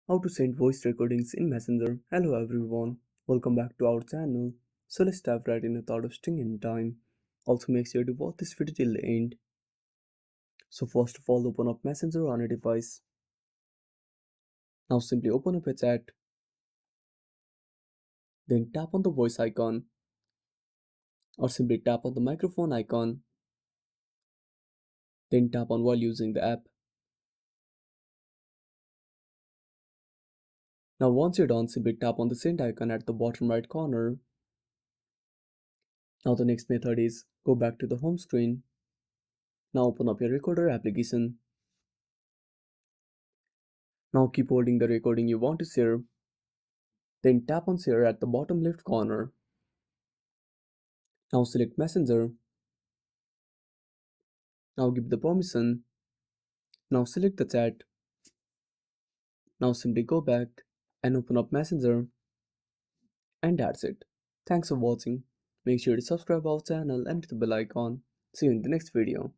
How to send voice recordings in Messenger. Hello everyone, welcome back to our channel. So let's dive right in without wasting any time. Also make sure to watch this video till the end. So first of all, open up Messenger on a device. Now simply open up a chat, then tap on the voice icon or simply tap on the microphone icon, then tap on while using the app. Now once you're done, simply tap on the send icon at the bottom right corner. Now the next method is go back to the home screen. Now open up your recorder application. Now keep holding the recording you want to share. Then tap on share at the bottom left corner. Now select Messenger. Now give the permission. Now select the chat. Now simply go back and open up Messenger. And that's it. Thanks for watching. Make sure to subscribe our channel and hit the bell icon. See you in the next video.